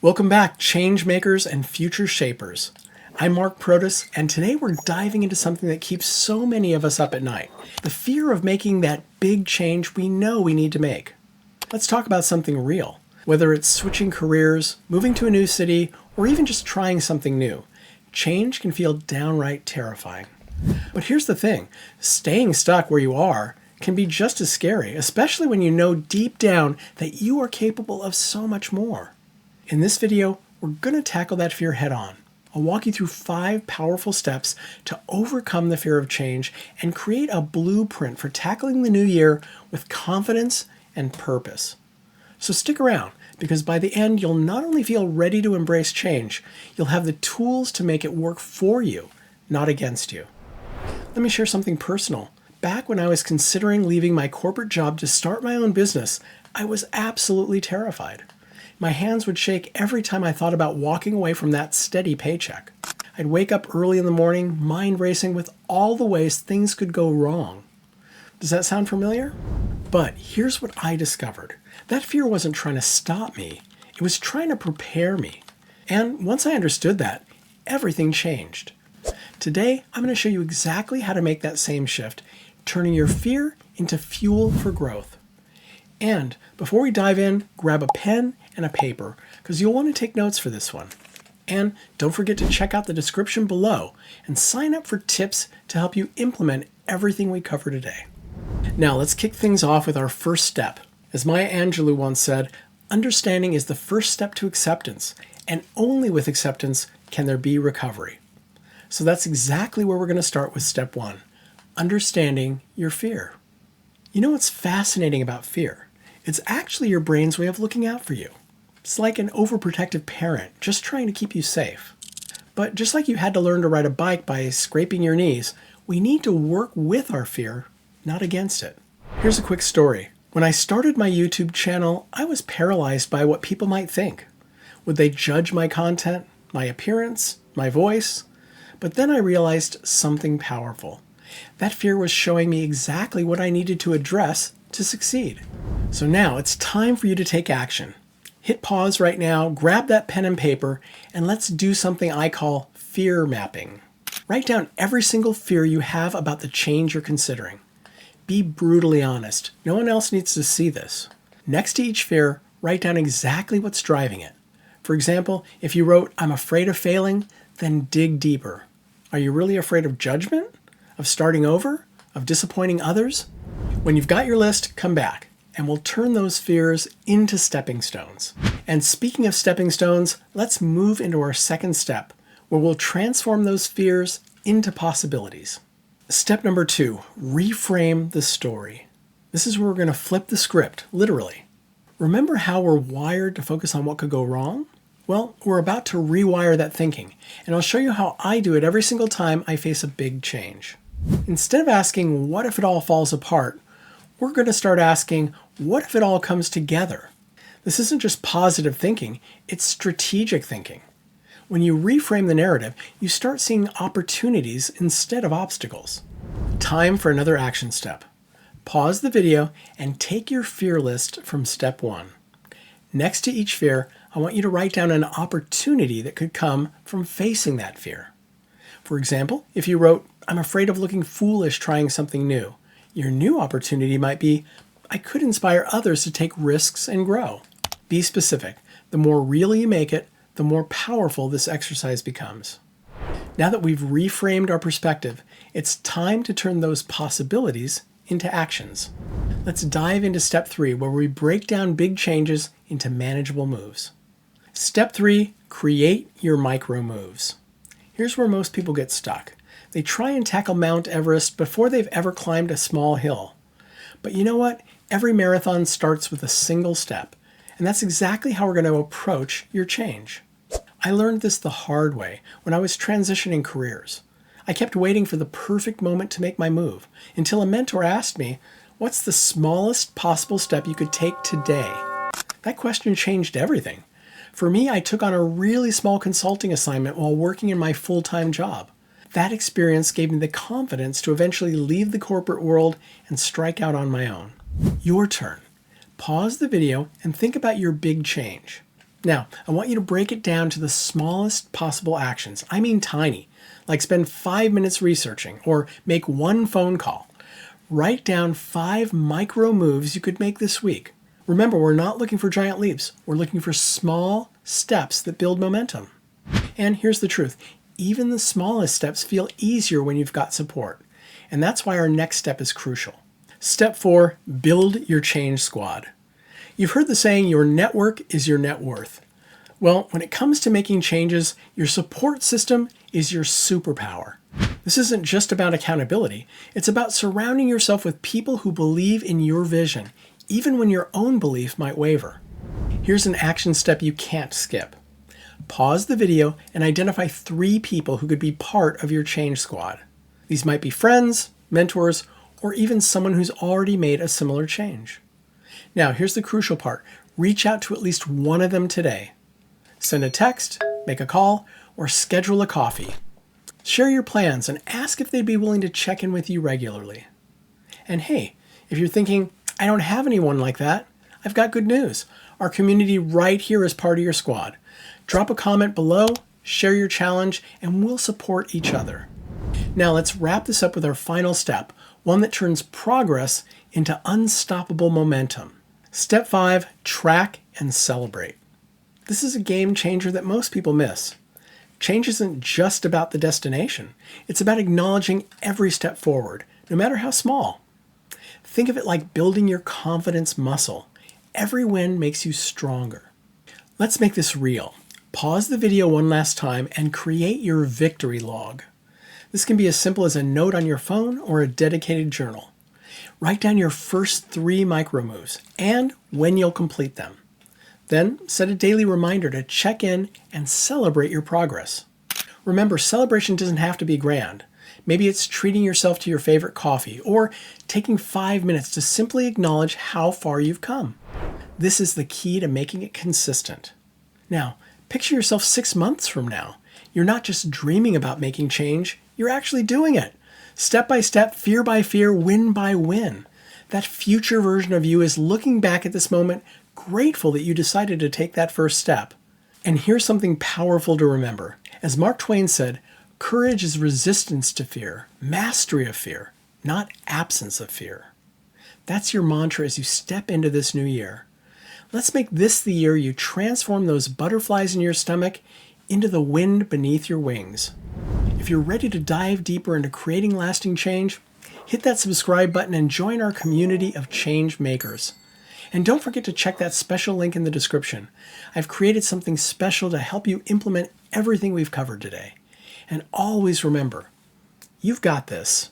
Welcome back, change makers and future shapers. I'm Mark Protus, and today we're diving into something that keeps so many of us up at night. The fear of making that big change we know we need to make. Let's talk about something real. Whether it's switching careers, moving to a new city, or even just trying something new, change can feel downright terrifying. But here's the thing, staying stuck where you are can be just as scary, especially when you know deep down that you are capable of so much more. In this video, we're going to tackle that fear head on. I'll walk you through 5 powerful steps to overcome the fear of change and create a blueprint for tackling the new year with confidence and purpose. So stick around, because by the end, you'll not only feel ready to embrace change, you'll have the tools to make it work for you, not against you. Let me share something personal. Back when I was considering leaving my corporate job to start my own business, I was absolutely terrified. My hands would shake every time I thought about walking away from that steady paycheck. I'd wake up early in the morning, mind racing with all the ways things could go wrong. Does that sound familiar? But here's what I discovered. That fear wasn't trying to stop me. It was trying to prepare me. And once I understood that, everything changed. Today, I'm going to show you exactly how to make that same shift, turning your fear into fuel for growth. And before we dive in, grab a pen and a paper, because you'll want to take notes for this one. And don't forget to check out the description below and sign up for tips to help you implement everything we cover today. Now let's kick things off with our first step. As Maya Angelou once said, understanding is the first step to acceptance, and only with acceptance can there be recovery. So that's exactly where we're going to start with step 1, understanding your fear. You know what's fascinating about fear? It's actually your brain's way of looking out for you. It's like an overprotective parent just trying to keep you safe. But just like you had to learn to ride a bike by scraping your knees, we need to work with our fear, not against it. Here's a quick story. When I started my YouTube channel, I was paralyzed by what people might think. Would they judge my content, my appearance, my voice? But then I realized something powerful. That fear was showing me exactly what I needed to address to succeed. So now it's time for you to take action. Hit pause right now, grab that pen and paper, and let's do something I call fear mapping. Write down every single fear you have about the change you're considering. Be brutally honest. No one else needs to see this. Next to each fear, write down exactly what's driving it. For example, if you wrote, "I'm afraid of failing," then dig deeper. Are you really afraid of judgment? Of starting over? Of disappointing others? When you've got your list, come back, and we'll turn those fears into stepping stones. And speaking of stepping stones, let's move into our second step, where we'll transform those fears into possibilities. Step number 2, reframe the story. This is where we're going to flip the script, literally. Remember how we're wired to focus on what could go wrong? Well, we're about to rewire that thinking, and I'll show you how I do it every single time I face a big change. Instead of asking, what if it all falls apart, we're going to start asking, what if it all comes together? This isn't just positive thinking, it's strategic thinking. When you reframe the narrative, you start seeing opportunities instead of obstacles. Time for another action step. Pause the video and take your fear list from step 1. Next to each fear, I want you to write down an opportunity that could come from facing that fear. For example, if you wrote, "I'm afraid of looking foolish trying something new," your new opportunity might be, "I could inspire others to take risks and grow." Be specific. The more real you make it, the more powerful this exercise becomes. Now that we've reframed our perspective, it's time to turn those possibilities into actions. Let's dive into step 3, where we break down big changes into manageable moves. Step 3, create your micro moves. Here's where most people get stuck. They try and tackle Mount Everest before they've ever climbed a small hill. But you know what? Every marathon starts with a single step, and that's exactly how we're going to approach your change. I learned this the hard way when I was transitioning careers. I kept waiting for the perfect moment to make my move until a mentor asked me, "What's the smallest possible step you could take today?" That question changed everything. For me, I took on a really small consulting assignment while working in my full-time job. That experience gave me the confidence to eventually leave the corporate world and strike out on my own. Your turn. Pause the video and think about your big change. Now, I want you to break it down to the smallest possible actions. I mean tiny, like spend 5 minutes researching or make one phone call. Write down 5 micro moves you could make this week. Remember, we're not looking for giant leaps. We're looking for small steps that build momentum. And here's the truth. Even the smallest steps feel easier when you've got support. And that's why our next step is crucial. Step 4, build your change squad. You've heard the saying, your network is your net worth. Well, when it comes to making changes, your support system is your superpower. This isn't just about accountability. It's about surrounding yourself with people who believe in your vision, even when your own belief might waver. Here's an action step you can't skip. Pause the video and identify 3 people who could be part of your change squad. These might be friends, mentors, or even someone who's already made a similar change. Now, here's the crucial part. Reach out to at least one of them today. Send a text, make a call, or schedule a coffee. Share your plans and ask if they'd be willing to check in with you regularly. And hey, if you're thinking, I don't have anyone like that, I've got good news. Our community right here is part of your squad. Drop a comment below, share your challenge, and we'll support each other. Now let's wrap this up with our final step, one that turns progress into unstoppable momentum. Step 5, track and celebrate. This is a game changer that most people miss. Change isn't just about the destination. It's about acknowledging every step forward, no matter how small. Think of it like building your confidence muscle. Every win makes you stronger. Let's make this real. Pause the video one last time and create your victory log. This can be as simple as a note on your phone or a dedicated journal. Write down your first 3 micro moves and when you'll complete them. Then set a daily reminder to check in and celebrate your progress. Remember, celebration doesn't have to be grand. Maybe it's treating yourself to your favorite coffee or taking 5 minutes to simply acknowledge how far you've come. This is the key to making it consistent. Now, picture yourself 6 months from now. You're not just dreaming about making change, you're actually doing it. Step by step, fear by fear, win by win. That future version of you is looking back at this moment, grateful that you decided to take that first step. And here's something powerful to remember. As Mark Twain said, courage is resistance to fear, mastery of fear, not absence of fear. That's your mantra as you step into this new year. Let's make this the year you transform those butterflies in your stomach into the wind beneath your wings. If you're ready to dive deeper into creating lasting change, hit that subscribe button and join our community of change makers. And don't forget to check that special link in the description. I've created something special to help you implement everything we've covered today. And always remember, you've got this.